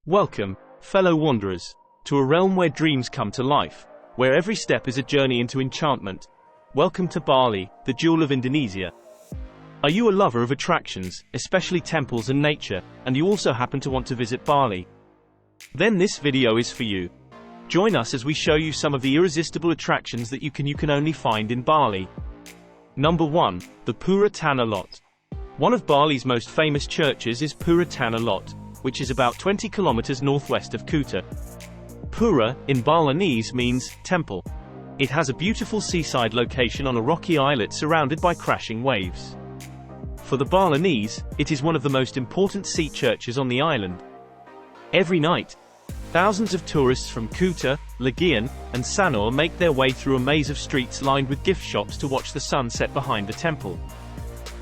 Welcome, fellow wanderers, to a realm where dreams come to life, where every step is a journey into enchantment. Welcome to Bali, the jewel of Indonesia. Are you a lover of attractions, especially temples and nature, and you also happen to want to visit Bali? Then this video is for you. Join us as we show you some of the irresistible attractions that you can only find in Bali. Number 1. The Pura Tanah Lot. One of Bali's most famous churches is Pura Tanah Lot, which is about 20 kilometers northwest of Kuta. Pura, in Balinese, means temple. It has a beautiful seaside location on a rocky islet surrounded by crashing waves. For the Balinese, it is one of the most important sea churches on the island. Every night, thousands of tourists from Kuta, Legian, and Sanur make their way through a maze of streets lined with gift shops to watch the sun set behind the temple.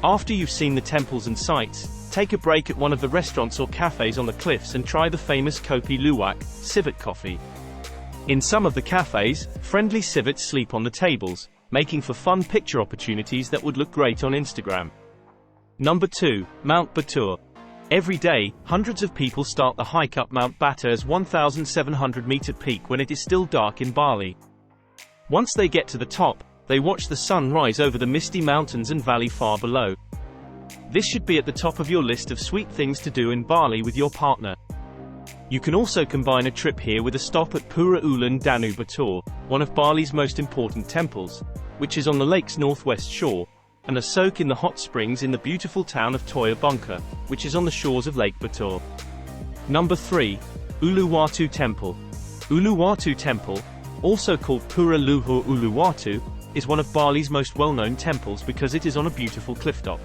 After you've seen the temples and sights, take a break at one of the restaurants or cafes on the cliffs and try the famous kopi luwak, civet coffee. In some of the cafes, friendly civets sleep on the tables, making for fun picture opportunities that would look great on Instagram. Number 2. Mount Batur. Every day, hundreds of people start the hike up Mount Batur's 1,700-meter peak when it is still dark in Bali. Once they get to the top, they watch the sun rise over the misty mountains and valley far below. This should be at the top of your list of sweet things to do in Bali with your partner. You can also combine a trip here with a stop at Pura Ulun Danu Batur, one of Bali's most important temples, which is on the lake's northwest shore, and a soak in the hot springs in the beautiful town of Toya Bungka, which is on the shores of Lake Batur. Number 3. Uluwatu Temple. Uluwatu Temple, also called Pura Luhur Uluwatu, is one of Bali's most well-known temples because it is on a beautiful clifftop.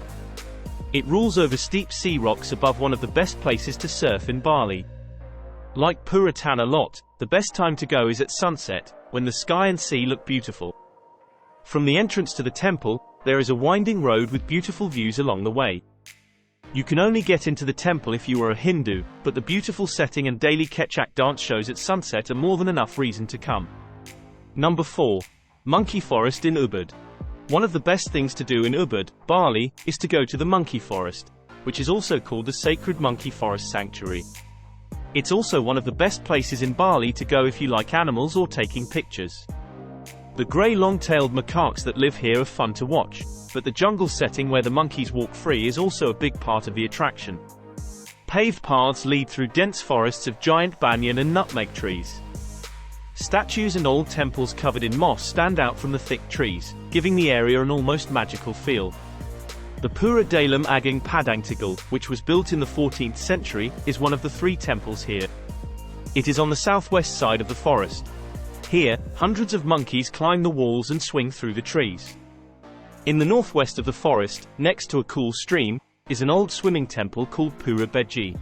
It rules over steep sea rocks above one of the best places to surf in Bali. Like Pura Tanah Lot, the best time to go is at sunset, when the sky and sea look beautiful. From the entrance to the temple, there is a winding road with beautiful views along the way. You can only get into the temple if you are a Hindu, but the beautiful setting and daily Kecak dance shows at sunset are more than enough reason to come. Number 4. Monkey Forest in Ubud. One of the best things to do in Ubud, Bali, is to go to the monkey forest, which is also called the Sacred Monkey Forest Sanctuary. It's also one of the best places in Bali to go if you like animals or taking pictures. The grey long-tailed macaques that live here are fun to watch, but the jungle setting where the monkeys walk free is also a big part of the attraction. Paved paths lead through dense forests of giant banyan and nutmeg trees. Statues and old temples covered in moss stand out from the thick trees, giving the area an almost magical feel. The Pura Dalam Agung Padang Tegal, which was built in the 14th century, is one of the 3 temples here. It is on the southwest side of the forest. Here, hundreds of monkeys climb the walls and swing through the trees. In the northwest of the forest, next to a cool stream, is an old swimming temple called Pura Beji.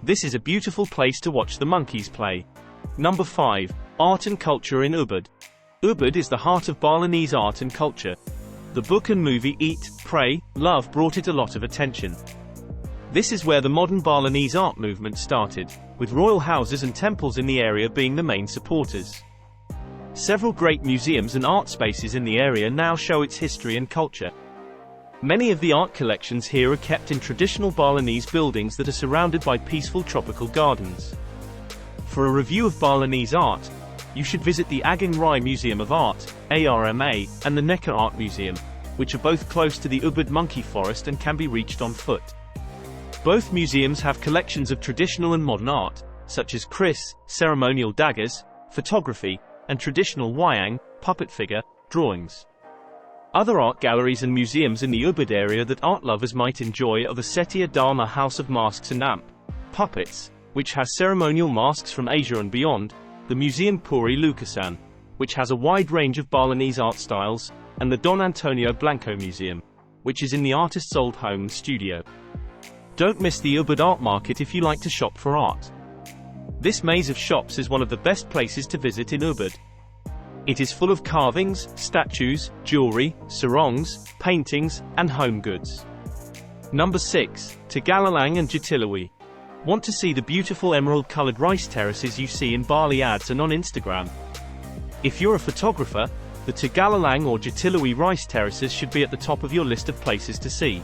This is a beautiful place to watch the monkeys play. Number 5. Art and Culture in Ubud. Ubud is the heart of Balinese art and culture. The book and movie Eat, Pray, Love brought it a lot of attention. This is where the modern Balinese art movement started, with royal houses and temples in the area being the main supporters. Several great museums and art spaces in the area now show its history and culture. Many of the art collections here are kept in traditional Balinese buildings that are surrounded by peaceful tropical gardens. For a review of Balinese art, you should visit the Agung Rai Museum of Art, ARMA, and the Necker Art Museum, which are both close to the Ubud Monkey Forest and can be reached on foot. Both museums have collections of traditional and modern art, such as kris, ceremonial daggers, photography, and traditional wayang, puppet figure, drawings. Other art galleries and museums in the Ubud area that art lovers might enjoy are the Setia Dharma House of Masks and Amp Puppets, which has ceremonial masks from Asia and beyond, the Museum Puri Lukisan, which has a wide range of Balinese art styles, and the Don Antonio Blanco Museum, which is in the artist's old home and studio. Don't miss the Ubud art market if you like to shop for art. This maze of shops is one of the best places to visit in Ubud. It is full of carvings, statues, jewelry, sarongs, paintings, and home goods. Number 6. Tegallalang and Jatiluwih. Want to see the beautiful emerald-colored rice terraces you see in Bali ads and on Instagram? If you're a photographer, the Tegallalang or Jatiluwih rice terraces should be at the top of your list of places to see.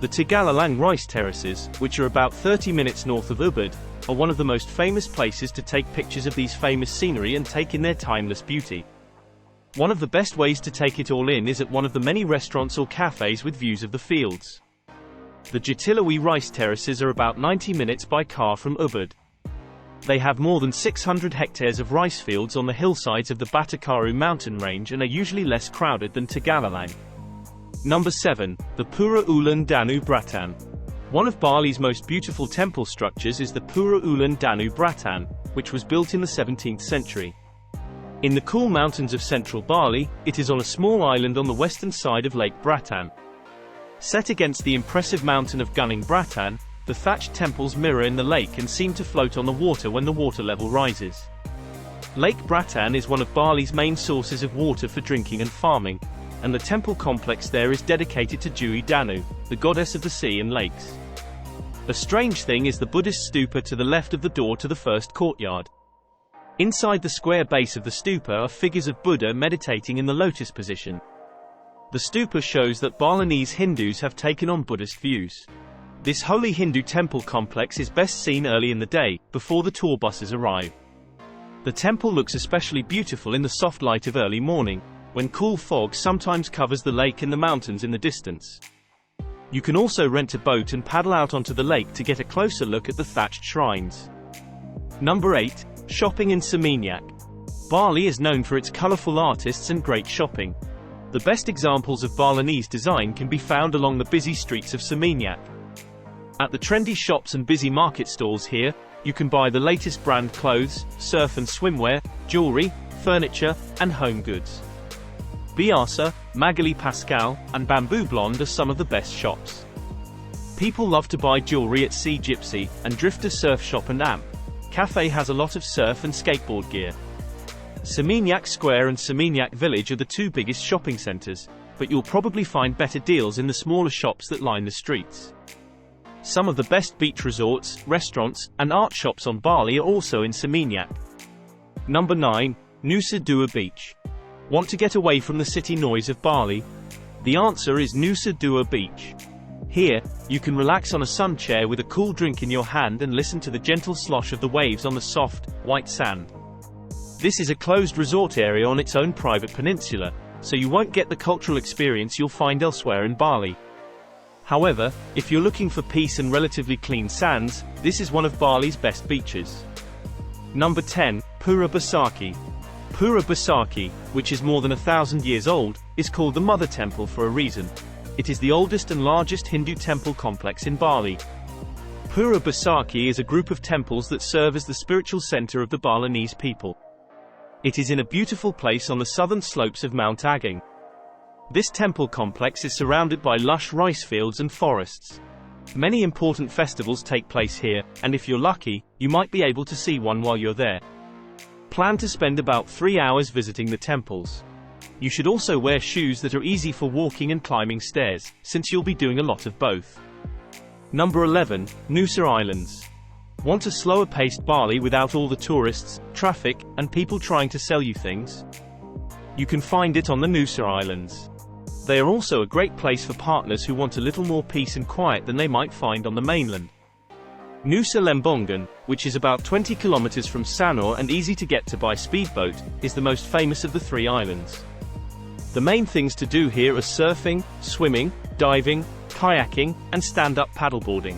The Tegallalang rice terraces, which are about 30 minutes north of Ubud, are one of the most famous places to take pictures of these famous scenery and take in their timeless beauty. One of the best ways to take it all in is at one of the many restaurants or cafes with views of the fields. The Jatiluwih rice terraces are about 90 minutes by car from Ubud. They have more than 600 hectares of rice fields on the hillsides of the Batur mountain range and are usually less crowded than Tegallalang. Number 7. The Pura Ulun Danu Bratan. One of Bali's most beautiful temple structures is the Pura Ulun Danu Bratan, which was built in the 17th century. In the cool mountains of central Bali, it is on a small island on the western side of Lake Bratan. Set against the impressive mountain of Gunung Bratan, the thatched temples mirror in the lake and seem to float on the water when the water level rises. Lake Bratan is one of Bali's main sources of water for drinking and farming, and the temple complex there is dedicated to Dewi Danu, the goddess of the sea and lakes. A strange thing is the Buddhist stupa to the left of the door to the first courtyard. Inside the square base of the stupa are figures of Buddha meditating in the lotus position. The stupa shows that Balinese Hindus have taken on Buddhist views. This holy Hindu temple complex is best seen early in the day, before the tour buses arrive. The temple looks especially beautiful in the soft light of early morning, when cool fog sometimes covers the lake and the mountains in the distance. You can also rent a boat and paddle out onto the lake to get a closer look at the thatched shrines. Number 8. Shopping in Seminyak. Bali is known for its colorful artists and great shopping. The best examples of Balinese design can be found along the busy streets of Seminyak. At the trendy shops and busy market stalls here, you can buy the latest brand clothes, surf and swimwear, jewelry, furniture, and home goods. Biasa, Magali Pascal, and Bamboo Blonde are some of the best shops. People love to buy jewelry at Sea Gypsy, and Drifter Surf Shop and Amp Cafe has a lot of surf and skateboard gear. Seminyak Square and Seminyak Village are the two biggest shopping centers, but you'll probably find better deals in the smaller shops that line the streets. Some of the best beach resorts, restaurants, and art shops on Bali are also in Seminyak. Number 9. Nusa Dua Beach. Want to get away from the city noise of Bali? The answer is Nusa Dua Beach. Here, you can relax on a sun chair with a cool drink in your hand and listen to the gentle slosh of the waves on the soft, white sand. This is a closed resort area on its own private peninsula, so you won't get the cultural experience you'll find elsewhere in Bali. However, if you're looking for peace and relatively clean sands, this is one of Bali's best beaches. Number 10. Pura Besakih. Pura Besakih, which is more than 1,000 years old, is called the Mother Temple for a reason. It is the oldest and largest Hindu temple complex in Bali. Pura Besakih is a group of temples that serve as the spiritual center of the Balinese people. It is in a beautiful place on the southern slopes of Mount Agung. This temple complex is surrounded by lush rice fields and forests. Many important festivals take place here, and if you're lucky, you might be able to see one while you're there. Plan to spend about 3 hours visiting the temples. You should also wear shoes that are easy for walking and climbing stairs, since you'll be doing a lot of both. Number 11. Nusa Islands. Want a slower-paced Bali without all the tourists, traffic, and people trying to sell you things? You can find it on the Nusa Islands. They are also a great place for partners who want a little more peace and quiet than they might find on the mainland. Nusa Lempuyang, which is about 20 kilometers from Sanur and easy to get to by speedboat, is the most famous of the 3 islands. The main things to do here are surfing, swimming, diving, kayaking, and stand-up paddleboarding.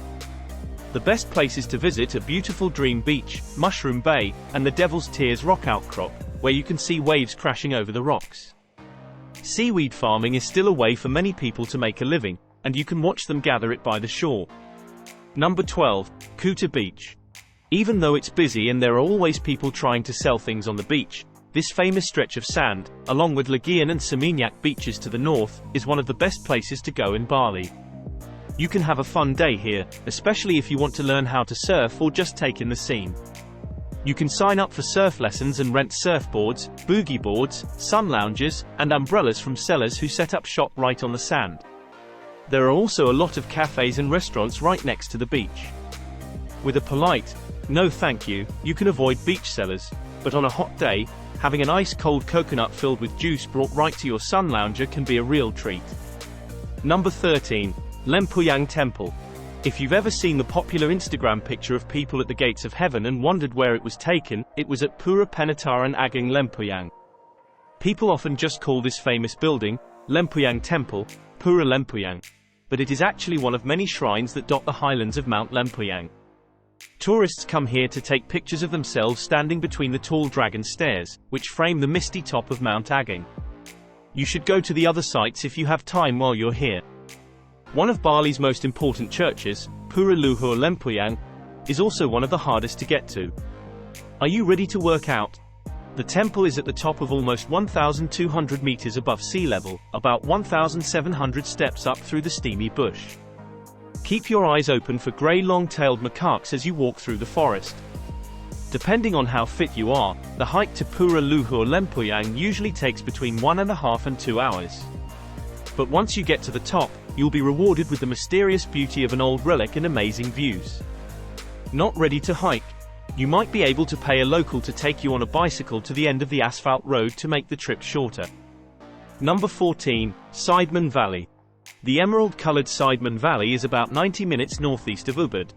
The best places to visit are beautiful Dream Beach, Mushroom Bay, and the Devil's Tears rock outcrop, where you can see waves crashing over the rocks. Seaweed farming is still a way for many people to make a living, and you can watch them gather it by the shore. Number 12. Kuta Beach. Even though it's busy and there are always people trying to sell things on the beach, this famous stretch of sand, along with Legian and Seminyak beaches to the north, is one of the best places to go in Bali. You can have a fun day here, especially if you want to learn how to surf or just take in the scene. You can sign up for surf lessons and rent surfboards, boogie boards, sun loungers, and umbrellas from sellers who set up shop right on the sand. There are also a lot of cafes and restaurants right next to the beach. With a polite, "No thank you," you can avoid beach sellers, but on a hot day, having an ice-cold coconut filled with juice brought right to your sun lounger can be a real treat. Number 13. Lempuyang Temple. If you've ever seen the popular Instagram picture of people at the gates of heaven and wondered where it was taken, it was at Pura Penataran Ageng Lempuyang. People often just call this famous building, Lempuyang Temple, Pura Lempuyang. But it is actually one of many shrines that dot the highlands of Mount Lempuyang. Tourists come here to take pictures of themselves standing between the tall dragon stairs, which frame the misty top of Mount Ageng. You should go to the other sites if you have time while you're here. One of Bali's most important churches, Pura Luhur Lempuyang, is also one of the hardest to get to. Are you ready to work out? The temple is at the top of almost 1,200 meters above sea level, about 1,700 steps up through the steamy bush. Keep your eyes open for grey long-tailed macaques as you walk through the forest. Depending on how fit you are, the hike to Pura Luhur Lempuyang usually takes between 1.5 and 2 hours. But once you get to the top, you'll be rewarded with the mysterious beauty of an old relic and amazing views. Not ready to hike? You might be able to pay a local to take you on a bicycle to the end of the asphalt road to make the trip shorter. Number 14, Sidemen Valley. The emerald-colored Sidemen Valley is about 90 minutes northeast of Ubud.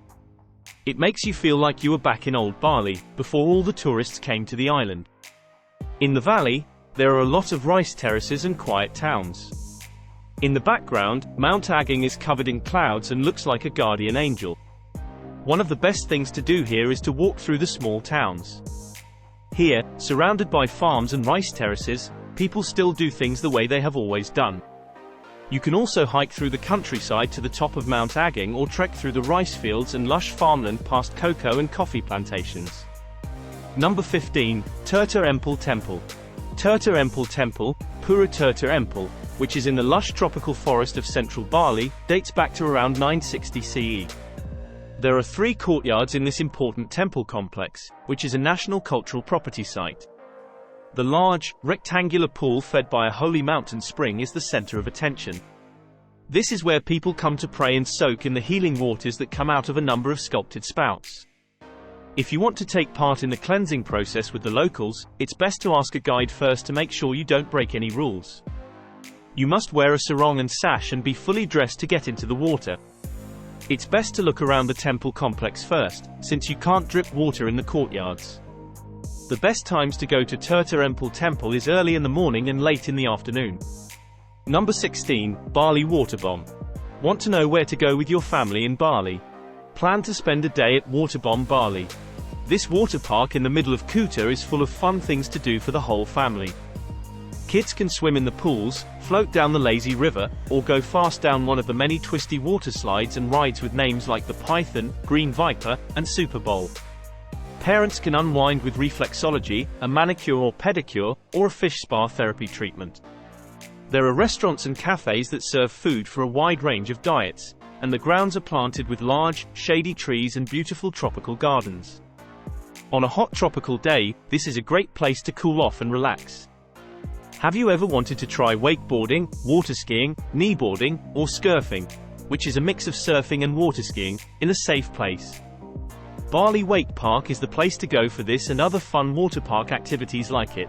It makes you feel like you were back in old Bali, before all the tourists came to the island. In the valley, there are a lot of rice terraces and quiet towns. In the background, Mount Ageng is covered in clouds and looks like a guardian angel. One of the best things to do here is to walk through the small towns. Here, surrounded by farms and rice terraces, people still do things the way they have always done. You can also hike through the countryside to the top of Mount Ageng or trek through the rice fields and lush farmland past cocoa and coffee plantations. Number 15, Tirta Empul Temple. Tirta Empul Temple, Pura Tirta Empul, which is in the lush tropical forest of central Bali, dates back to around 960 CE. There are 3 courtyards in this important temple complex, which is a national cultural property site. The large, rectangular pool fed by a holy mountain spring is the center of attention. This is where people come to pray and soak in the healing waters that come out of a number of sculpted spouts. If you want to take part in the cleansing process with the locals, it's best to ask a guide first to make sure you don't break any rules. You must wear a sarong and sash and be fully dressed to get into the water. It's best to look around the temple complex first, since you can't drip water in the courtyards. The best times to go to Tirta Empul Temple is early in the morning and late in the afternoon. Number 16, Bali Waterbom. Want to know where to go with your family in Bali? Plan to spend a day at Waterbom Bali. This water park in the middle of Kuta is full of fun things to do for the whole family. Kids can swim in the pools, float down the lazy river, or go fast down one of the many twisty water slides and rides with names like the Python, Green Viper, and Super Bowl. Parents can unwind with reflexology, a manicure or pedicure, or a fish spa therapy treatment. There are restaurants and cafes that serve food for a wide range of diets, and the grounds are planted with large, shady trees and beautiful tropical gardens. On a hot tropical day, this is a great place to cool off and relax. Have you ever wanted to try wakeboarding, water skiing, kneeboarding, or surfing, which is a mix of surfing and water skiing, in a safe place? Bali Wake Park is the place to go for this and other fun water park activities like it.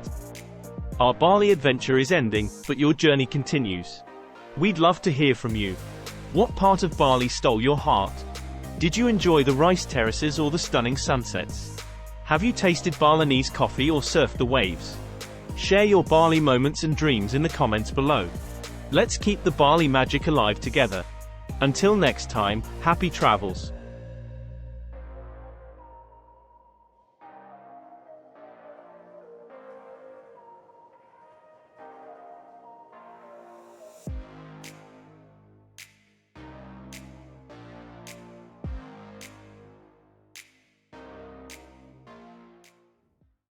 Our Bali adventure is ending, but your journey continues. We'd love to hear from you. What part of Bali stole your heart? Did you enjoy the rice terraces or the stunning sunsets? Have you tasted Balinese coffee or surfed the waves? Share your Bali moments and dreams in the comments below. Let's keep the Bali magic alive together. Until next time, happy travels.